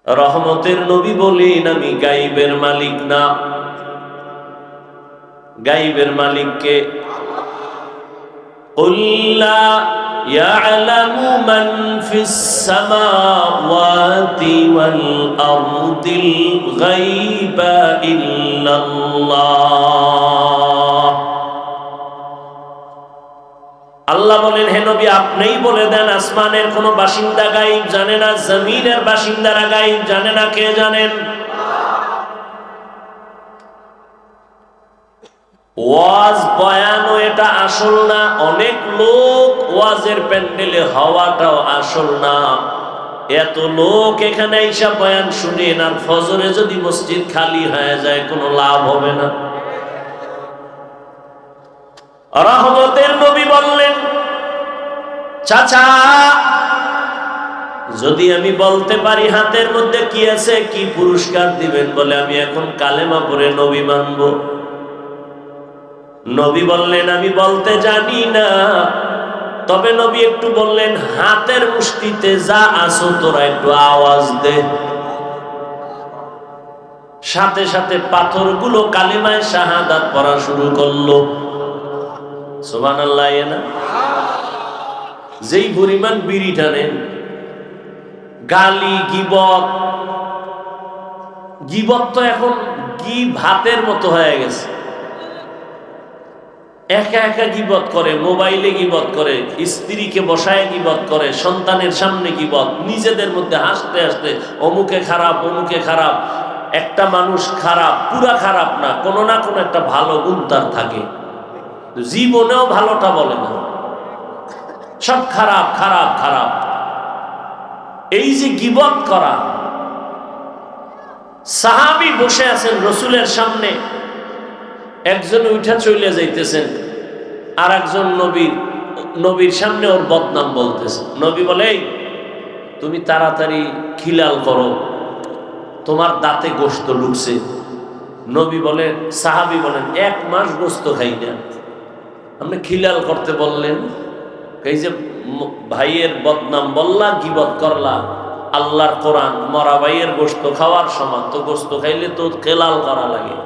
রহমতের নবী বলেন, আমি গাইবের মালিক না। গাইবের মালিককে قل لا يعلم من في السماوات والأرض الغيب إلا الله। আল্লাহ বলেন, হে নবী আপনিই বলে দেন, আসমানের কোন বাসিন্দা গায়েব জানে না, জমিনের বাসিন্দারা গায়েব জানে না। কে জানেন? ওয়াজ বয়ানও এটা আসল না, অনেক লোক ওয়াজের প্যান্ডেলে হওয়াটাও আসল না। এত লোক এখানে আইসা বয়ান শুনেন, আর ফজরে যদি মসজিদ খালি হয়ে যায় কোনো লাভ হবে না। রহমতের নবী বললেন, চাচা যদি আমি বলতে পারি হাতের মধ্যে কি আছে, কি পুরস্কার দিবেন? বলে, আমি এখন কালেমা পড়ে নবী মানব। নবী বললেন, আমি বলতে জানি না। তবে নবী একটু বললেন, হাতের মুষ্টিতে যা আছো তোরা একটু আওয়াজ দে। সাথে সাথে পাথরগুলো কালিমায়ে শাহাদাত পড়া শুরু করলো। সুবহানাল্লাহ। না যেই পরিমাণ বিড়ি টানেন, গালি গীবত, গীবত তো এখন ভাতের মতো হয়ে গেছে। একা একা গীবত করে, মোবাইলে গীবত করে, স্ত্রীকে বসায় গীবত করে, সন্তানের সামনে গীবত, নিজেদের মধ্যে হাসতে হাসতে অমুকে খারাপ অমুকে খারাপ। একটা মানুষ খারাপ, পুরা খারাপ না, কোনো না কোনো একটা ভালো গুণ তার থাকে, জীবনেও ভালোটা বলে না, সব খারাপ খারাপ খারাপ। এই যে গীবত করা। সাহাবী বসে আছেন রসুলের সামনে, একজন উঠা চলে যাইতেছেন, আর একজন নবীর সামনে ওর বদনাম বলতেছে। নবী বলে, তুমি তাড়াতাড়ি খিলাল করো, তোমার দাঁতে গোশত ঢুকছে। নবী বলেন, সাহাবী বলেন, 1 মাস গোশত খাই না, আপনি খিলাল করতে বললেন? এই যে ভাইয়ের বদনাম বললা, গীবত করলা, আল্লাহর কোরআন মরা ভাইয়ের গোশত খাওয়ার সমান, তো গোশত খাইলে তো খেলাল করা লাগে।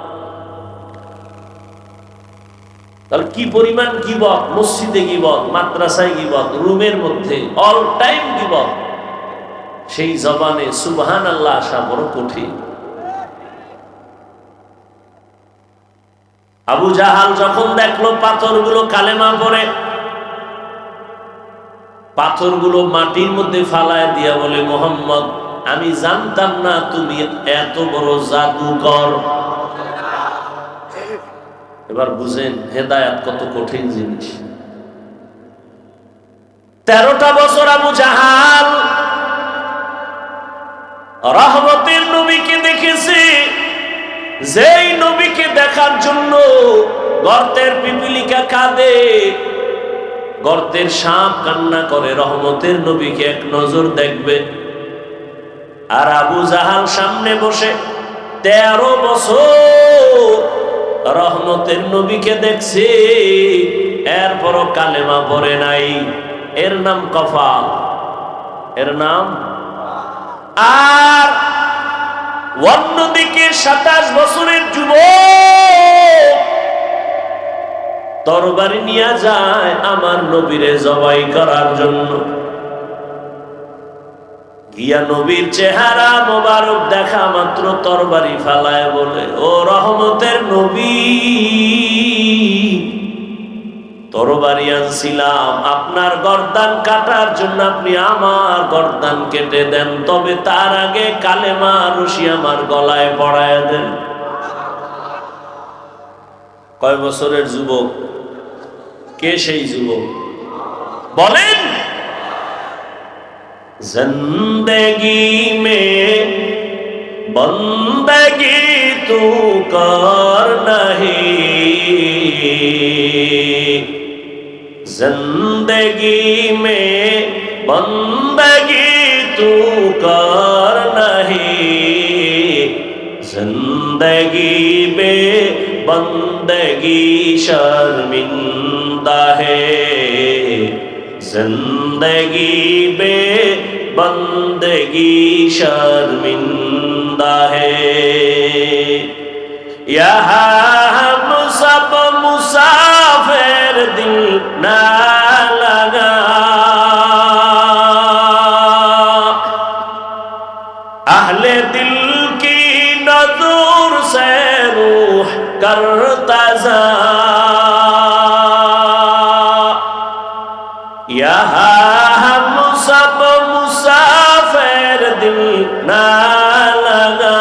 তাহলে কি পরিমাণ গীবত! মসজিদে গীবত, মাদ্রাসায় গীবত, রুমের মধ্যে অল টাইম গীবত। সেই জবানে সুবহানাল্লাহ আসা বড় কঠিন। আবু জাহাল যখন দেখলো পাথরগুলো কালেমা পড়ে, পাথরগুলো মাটির মধ্যে ফালায় দিয়া বলে, মুহাম্মদ আমি জানতাম না তুমি এত বড় জাদুকর। এবার বুঝেন হেদায়েত কত কঠিন জিনিস। 13টা বছর আবু জাহাল রহমতের নবীকে দেখেছে। যেই নবীকে দেখার জন্য গর্তের পিপিলিকা কাঁদে, গর্তের সাপ কান্না করে, রহমতের নবীকে এক নজর দেখবে। আর আবু জাহাল সামনে বসে 13 বছর রহমতের নবীকে দেখছে, এরপরও কালেমা পড়ে নাই। এর নাম কফাল, এর নাম। আর অন্যদিকে 27 বছরের যুবক তরবারি নিয়ে যায় আমার নবীরে জবাই করার জন্য। গিয়া নবীর চেহারা মোবারক দেখা মাত্র তরবারি ফালায় বলে, ও রহমতের নবী, তরবারি আনছিলাম আপনার গর্দান কাটার জন্য, আপনি আমার গর্দান কেটে দেন, তবে তার আগে কালেমা রশি আমার গলায় পড়ায় দেন। কয় বছরের যুবক? কে সেই যুবক বলেন? জিন্দেগি মে বন্দগি তু কর নাহি, जिंदगी में बंदगी तू कर नहीं, जिंदगी में बंदगी शर्मिंदा है, जिंदगी में बंदगी शर्मिंदा है। यहाँ हम सब मुसाफिर दिल ना लगा, अहले दिल की नजर से रूह करता जा, यहाँ हम सब मुसाफिर दिल ना लगा,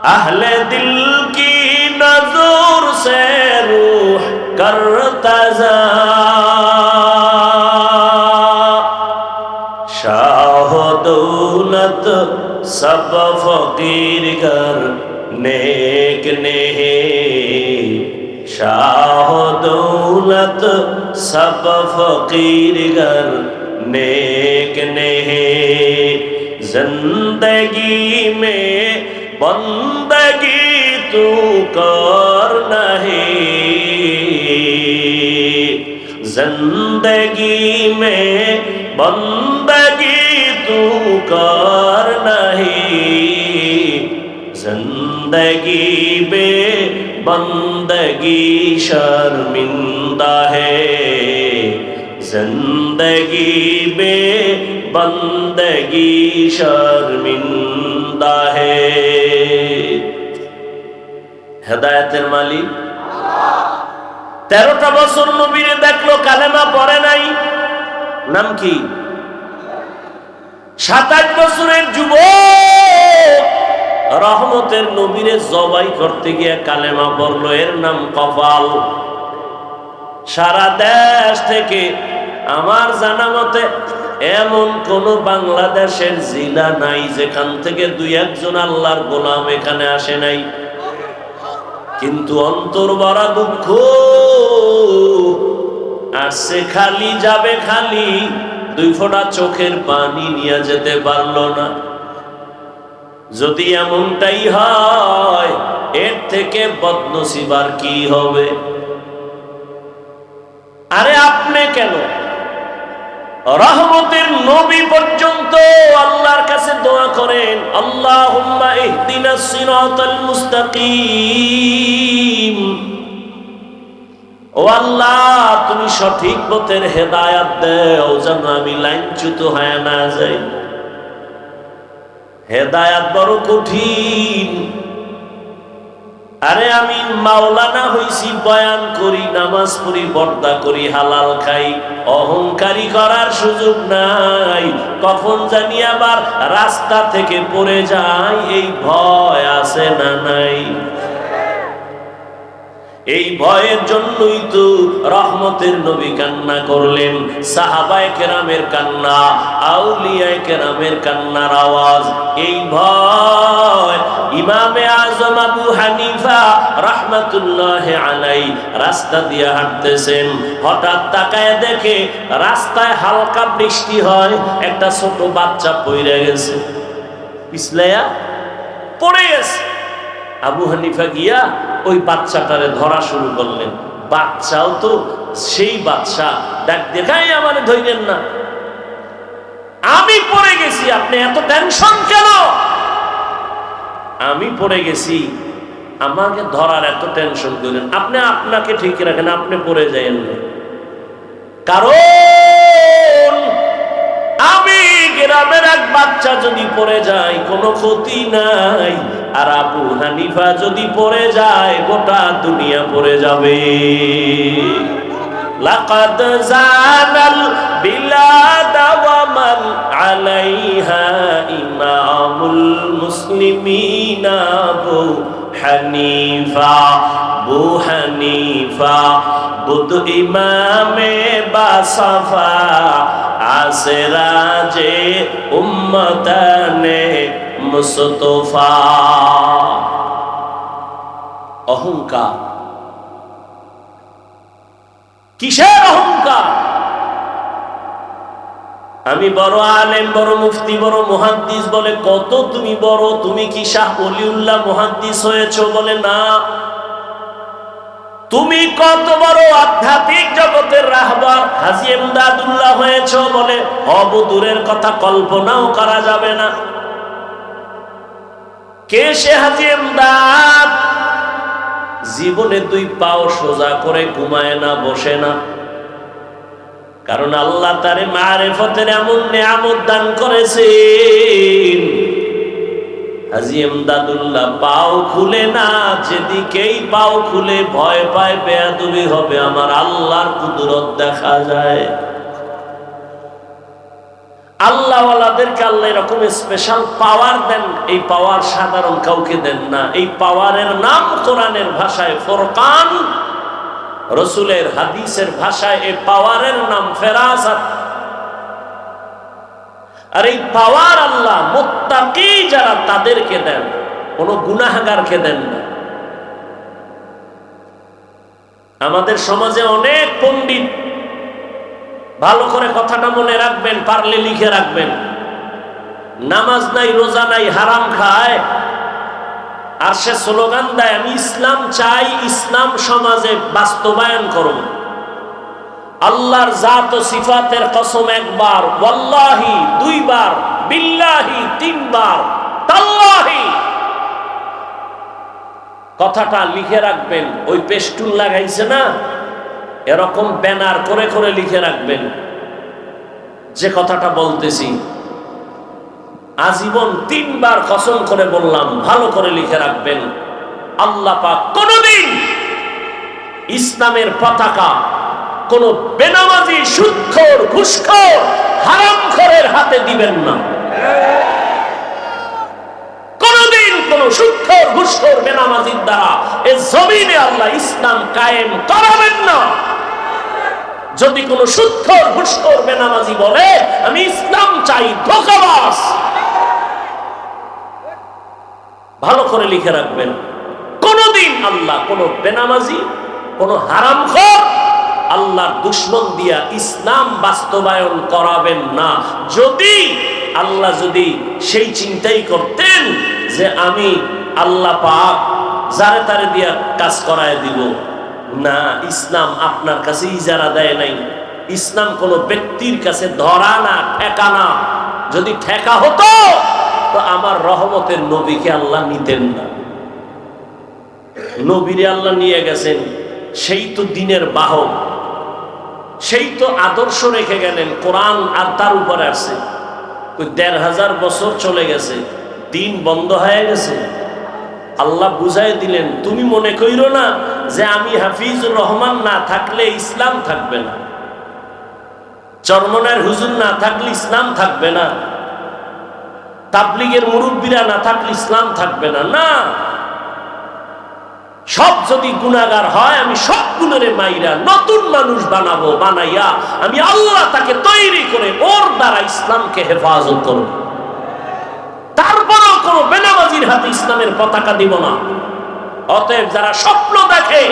अहले दिल की नजर से रूह करता जा। शाह दौलत सब फकीर घर नेक नहीं, शाह दौलत सब फकीर घर नेक नहीं, जिंदगी में बंदगी तू कर नहीं, जिंदगी में बंदगी तू कर नहीं, जिंदगी बे बंदगी शर्मिंदा है, जिंदगी बे बंदगी शर्मिंदा है। হেদায়েতের মালিক 13টা বছর নবীরে দেখলো, কালেমা পড়ে নাই। নাম কি? 27 বছরের যুবক রহমতের নবীরে জবাই করতে গিয়ে কালেমা পড়লো, এর নাম কপাল। সারা দেশ থেকে আমার জানা মতে এমন কোন বাংলাদেশের জেলা নাই যেখান থেকে 2-1 আল্লাহর গোলাম এখানে আসে নাই, কিন্তু অন্তর ভরা দুঃখ, আসছে খালি যাবে খালি, 2 ফোঁটা চোখের পানি নিয়ে যেতে পারলো না। যদি এমনটাই হয়, এর থেকে বদনসিব আর কি হবে? আরে আপনি কেন, রহমতের নবী পর্যন্ত আল্লাহর কাছে দোয়া করেন, আল্লাহুম্মা ইহদিনাস সিরাতাল মুস্তাকিম, ও আল্লাহ তুমি সঠিক পথের হেদায়েত দাও, যেন আমি লাইনচ্যুত হয়ে না যাই। হেদায়েত বড় কঠিন। আরে আমি মাওলানা হইছি, বয়ান করি, নামাজ পড়ি, পর্দা করি, হালাল খাই, অহংকারী করার সুযোগ নাই। কখন জানি আবার রাস্তা থেকে পড়ে যাই, এই ভয় আছে না নাই? এই ভয়ের জন্যই তো রহমতের নবী কান্না করলেন। সাহাবায়ে কেরামের কান্না, আউলিয়ায়ে কেরামের কান্নার আওয়াজ, এই ভয়। ইমামে আজম আবু হানিফা রাহমাতুল্লাহি আলাইহি রাস্তা দিয়ে হাঁটতেছেন, হঠাৎ তাকায় দেখে রাস্তায় হালকা বৃষ্টি হয়, একটা ছোট বাচ্চা পড়ে গেছে, পিছলাইয়া পড়ে গেছে। আবু হানিফা গিয়া ওই বাচ্চাটারে ধরা শুরু করলেন। বাচ্চাও তো সেই বাচ্চা, দেখ দেখাই আমারে ধইলেন না, আমি পড়ে গেছি, আপনি এত টেনশন কেন? আমি পড়ে গেছি, আমাকে ধরার এত টেনশন করেন? আপনি আপনাকে ঠিক রাখেন, আপনি পড়ে যায়েন না। কারণ আমি গ্রামের এক বাচ্চা যদি পড়ে যায় কোনো ক্ষতি নাই, আর আবু হানিফা যদি পড়ে যায় গোটা দুনিয়া পড়ে যাবে। লাকাদ জানাল বিলাদ ওয়া মান আলাইহা ইমামুল মুসলিমিন আবু হানিফা। আবু হানিফা বুধ ইমামে বাসাফা, আসরাজে উম্মতানে মুস্তফা। অহংকার, কিসের অহংকার? আমি বড় আলেম, বড় মুফতি, বড় মুহাদ্দিস বলে কত তুমি বড়, তুমি কি শাহ ওলিউল্লাহ মুহাদ্দিস হয়েছো? বলে না। তুমি কত বড় আধ্যাত্মিক জগতের রাহবার হাজী এমদাদুল্লাহ হয়েছ বলে অবদূরের কথা কল্পনাও করা যাবে না। কে সে হাজী এমদাদ? জীবনে দুই পাও সোজা করে ঘুমায় না, বসে না, কারণ আল্লাহ তারে মারিফতের এমন নিয়ামত দান করেছেন। হাজী এমদাদুল্লাহ পাও খুলে না, যেদিকেই পাও খুলে ভয় পায় বেয়াদবি হবে, আমার আল্লাহর কুদরত দেখা যায়। আল্লাহওয়ালাদেরকে আল্লাহ এরকম স্পেশাল পাওয়ার দেন, এই পাওয়ার সাধারণ কাউকে দেন না। এই পাওয়ারের নাম কোরআনের ভাষায় ফুরকান, রসুলের হাদিসের ভাষায় এই পাওয়ারের নাম ফেরাসাত। আর এই পাওয়ার আল্লাহ মুত্তাকি যারা তাদেরকে দেন, কোন গুনাহগারকে দেন না। আমাদের সমাজে অনেক পণ্ডিত, ভালো করে কথাটা মনে রাখবেন, পারলে লিখে রাখবেন, নামাজ নাই, রোজা নাই, হারাম খায়, আর সে স্লোগান দেয় আমি ইসলাম চাই, ইসলাম সমাজে বাস্তবায়ন করব। আল্লাহর জাত ও সিফাতের কসম একবার, ওয়াল্লাহি দুইবার, বিল্লাহি তিনবার, তাল্লাহি। কথাটা লিখে রাখবেন, ওই পেস্টুন লাগাইছে না, এরকম ব্যানার করে করে লিখে রাখবেন যে কথাটা বলতেছি। আজীবন তিনবার কসম করে বললাম, ভালো করে লিখে রাখবেন। আল্লাহ পাক কোনদিন ইসলামের পতাকা কোন বেনামাজি, সুদখোর, ঘুষখোর, হারামখোরের হাতে দিবেন না। কোনদিন কোন সুদখোর, ঘুষখোর, বেনামাজির দ্বারা এই জমিনে আল্লাহ ইসলাম কায়েম করাবেন না। যদি কোন সুদখোর, ঘুষখোর, বেনামাজি বলে আমি ইসলাম চাই, ধোঁকাবাজ। ভালো করে লিখে রাখবেন, কোনদিন আল্লাহ কোন বেনামাজি, কোন হারামখোর, আল্লাহর দুশমন দিয়া ইসলাম বাস্তবায়ন করাবেন না। যদি আল্লাহ যদি সেই চিন্তাই করতেন যে আমি আল্লাহ পাক যারে তারে দিয়া কাজ করায় দিব, না, ইসলাম আপনার কাছে ইজারা দেয় নাই, ইসলাম কোন ব্যক্তির কাছে ধরা না, ঠেকা না। যদি ঠেকা হতো তো আমার রহমতের নবীকে আল্লাহ নিতেন না। নবীরে আল্লাহ নিয়ে গেছেন, সেই তো দিনের বাহক, সেই তো আদর্শ রেখে গেলেন, কোরআন আর তার উপরে আসছে। ১৫০০ বছর চলে গেছে, দিন বন্ধ হয়ে গেছে। আল্লাহ বুঝাই দিলেন, তুমি মনে কইরো না যে আমি হাফিজুর রহমান না থাকলে ইসলাম থাকবে না, চরমনার হুজুর না থাকলে ইসলাম থাকবে না, তাবলিগের মুরব্বীরা না থাকলে ইসলাম থাকবে না। না, সব যদি গুনাহগার হয় আমি সবগুলোরে মাইরা নতুন মানুষ বানাবো, বানাইয়া আমি আল্লাহ তাকে তৈরি করে ওর দ্বারা ইসলামকে হেফাজত করব। তারপরেও কোনো বেনামাজির হাতে ইসলামের পতাকা দিব না। অতএব যারা স্বপ্ন দেখে,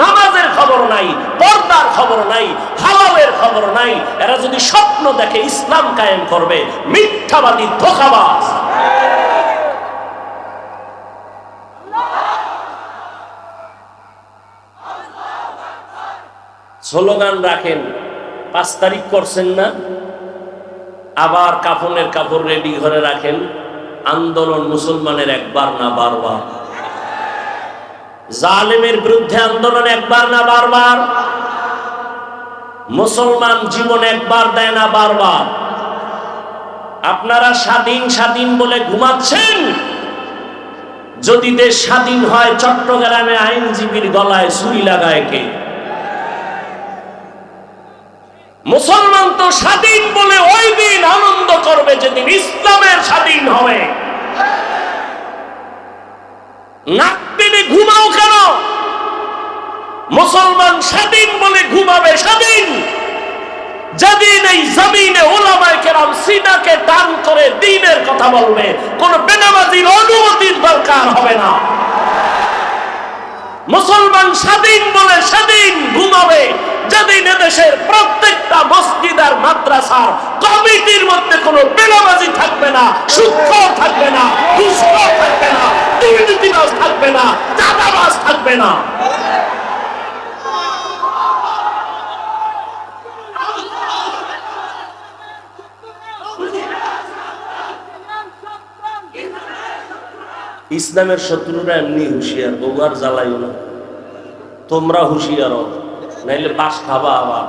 নামাজের খবর নাই, পর্দার খবর নাই, হালালের খবর নাই, এরা যদি স্বপ্ন দেখে ইসলাম কায়েম করবে, মিথ্যাবাদী, ধোঁকাবাজ। স্লোগান রাখেন, 5 তারিখ করছেন না, আবার কাফনের কাপড় রেডি ঘরে রাখেন। আন্দোলন মুসলমানের একবার না বারবার, জালেমের বিরুদ্ধে আন্দোলন একবার না বারবার, মুসলমান জীবন একবার দেয় না বারবার। আপনারা স্বাধীন স্বাধীন বলে ঘুমাচ্ছেন, যদি দেশ স্বাধীন হয় চট্টগ্রামে আইনজীবীর গলায় ছুরি লাগায় কে? মুসলমান তো স্বাধীন বলে ওই দিন আনন্দ করবে যেদিন ইসলামের স্বাধীন হবে। নাক টেনে ঘুমাও কেন? মুসলমান স্বাধীন বলে ঘুমাবে স্বাধীন যেদিন এই জমিনে উলামায়ে কেরাম সিনাকে টান করে দ্বীনের কথা বলবে, কোন বেনামাজির অনুমতির দরকার হবে না। মুসলমান স্বাধীন বলে স্বাধীন ঘুমাবে যেদিন এদেশের প্রত্যেকটা মসজিদ আর মাদ্রাসার কমিটির মধ্যে কোনো বেনামাজি থাকবে না, সুদখোর থাকবে না, ঘুষখোর থাকবে না, দুর্নীতিবাজ থাকবে না, চাঁদাবাজ থাকবে না। ইসলামের শত্রুরা এমনি হুঁশিয়ার, বউ আর জ্বালাইও না, তোমরা হুঁশিয়ার হও, নাইলে বাস খাবা আবার।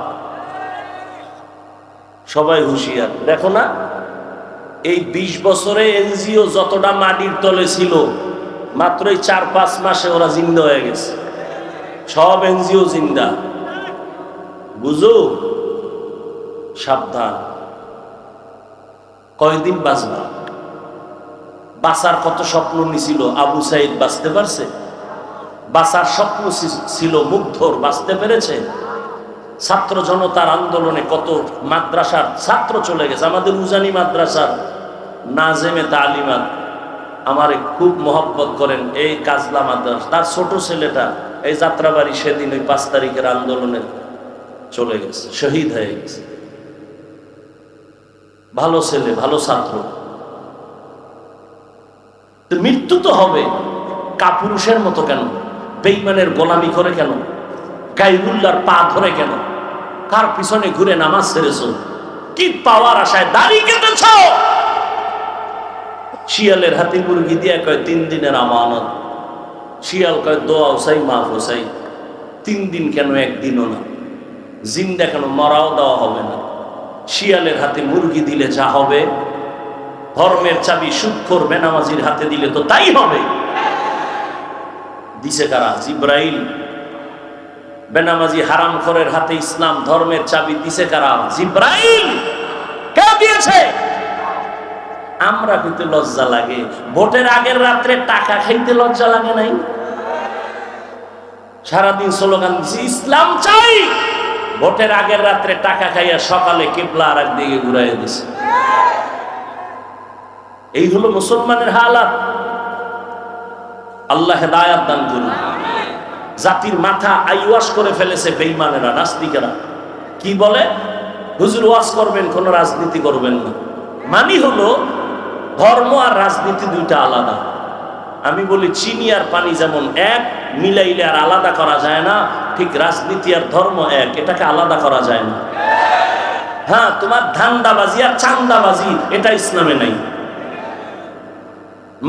সবাই হুঁশিয়ার। দেখো না, এই 20 বছরে এনজিও যতটা মাটির তলে ছিল, মাত্র এই 4-5 মাসে ওরা জিন্দা হয়ে গেছে। সব এনজিও জিন্দা। বুঝো, সাবধান। কয়দিন বাঁচবা? বাঁচার কত স্বপ্ন নিছিল, আবু সাইদ বাঁচতে পারছে? বাঁচার স্বপ্ন ছিল মুগ্ধর, বাঁচতে পেরেছে? ছাত্র জনতার আন্দোলনে কত মাদ্রাসার ছাত্র চলে গেছে। আমাদের উজানি মাদ্রাসার নাজেমে তালিমাত আমারে খুব মহব্বত করেন, এই কাজলা মাদ্রাসা, তার ছোট ছেলেটা এই যাত্রাবাড়ি সেদিন ওই 5 তারিখের আন্দোলনে চলে গেছে, শহীদ হয়ে গেছে। ভালো ছেলে, ভালো ছাত্র। মৃত্যু তো হবে, কাপুরুষের মতো কেন? বেঈমানের গোলামি করে কেন? গায়রুল্লাহর পা ধরে কেন? কার পিছনে ঘুরে নামাজ ছেড়েছো? কি পাওয়ার আশায় দাড়ি কেটেছ? শিয়ালের হাতে মুরগি দিয়া কয় 3 দিনের আমানত। শিয়াল কয় দোয়া চাই, মাফ চাই। 3 দিন কেন, 1 দিনও না? জিন্দা কেন, মরাও দেওয়া হবে না। শিয়ালের হাতে মুরগি দিলে যা হবে, ধর্মের চাবি সুদখোর বেনামাজির হাতে দিলে তো তাই হবে। দিছে কারা? জিব্রাইল। বেনামাজি হারামখোরের হাতে ইসলাম ধর্মের চাবি দিছে কারা? জিব্রাইল। কে দিয়েছে? আমরা কিন্তু লজ্জা লাগে। ভোটের আগের রাত্রে টাকা খাইতে লজ্জা লাগে নাই? সারাদিন স্লোগান দিছি ইসলাম চাই, ভোটের আগের রাত্রে টাকা খাইয়া সকালে কিবলা আর একদিকে ঘুরাইয়া দিছে। এই হলো মুসলমানের হালাত। আল্লাহ হেদায়াত দান করুন। জাতির মাথা আইওয়াশ করে ফেলেছে বেঈমানেরা, নাস্তিকেরা। কি বলে? হুজুর ওয়াজ করবেন, কোন রাজনীতি করবেন না। মানি হলো ধর্ম আর রাজনীতি দুইটা আলাদা। আমি বলি চিনি আর পানি যেমন এক, মিলাইলে আর আলাদা করা যায় না, ঠিক রাজনীতি আর ধর্ম এক, এটাকে আলাদা করা যায় না। হ্যাঁ, তোমার ধান্দাবাজি আর চান্দাবাজি এটা ইসলামে নাই।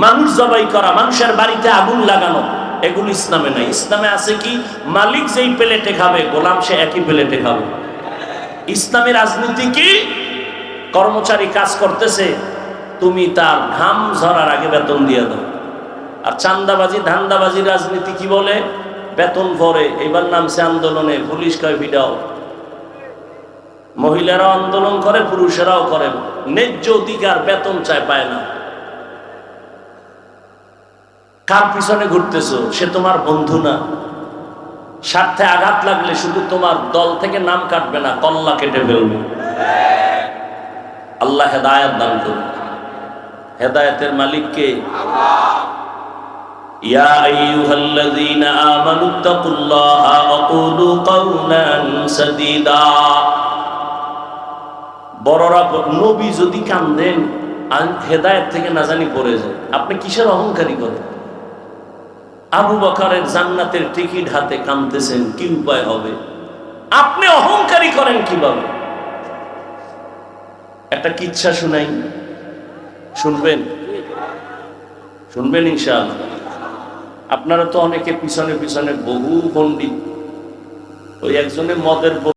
মানুষ জবাই করা, মানুষের বাড়িতে আগুন লাগানো, এগুলো ইসলামে নাই। ইসলামে আছে কি? মালিক যেই প্লেটে খাবে, গোলাম সে একই প্লেটে খাবে। ইসলামী রাজনীতি কি? কর্মচারী কাজ করতেছে, তুমি তার ঘাম ঝরার আগে বেতন দিয়ে দাও। আর চান্দাবাজি ধান্দাবাজি রাজনীতি কি বলে? বেতন পরে। এবার নামছে আন্দোলনে, পুলিশ কয় ভিড়াও। মহিলারাও আন্দোলন করে, পুরুষেরাও করে। ন্যায্য অধিকার, বেতন চায়, পায় না। কার পিছনে ঘুরতেছো? সে তোমার বন্ধু না। স্বার্থে আঘাত লাগলে শুধু তোমার দল থেকে নাম কাটবে না, কল্লা কেটে ফেলবে। আল্লাহ হেদায়েত দান করুন। হেদায়েতের মালিক কে? আল্লাহ। ইয়া আইয়ুহাল্লাযীনা আমানুত্তাকুল্লাহা ওয়া কুলু কাওলান সাদীদা। বড়রা, নবী যদি কান্দেন হেদায়েত থেকে না জানি পড়ে যায়। আপনি কিসের অহংকারী করেন? আবু বকরের জান্নাতের টিকিট হাতে কাঁদতেছেন, কি উপায় হবে? আপনি অহংকারী করেন কিভাবে? একটা কিচ্ছা শুনাই, শুনবেন? শুনবেন ইনশাআল্লাহ। আপনারা তো অনেকে পিছনে পিছনে বহু পণ্ডিত। ওই একজনের মদের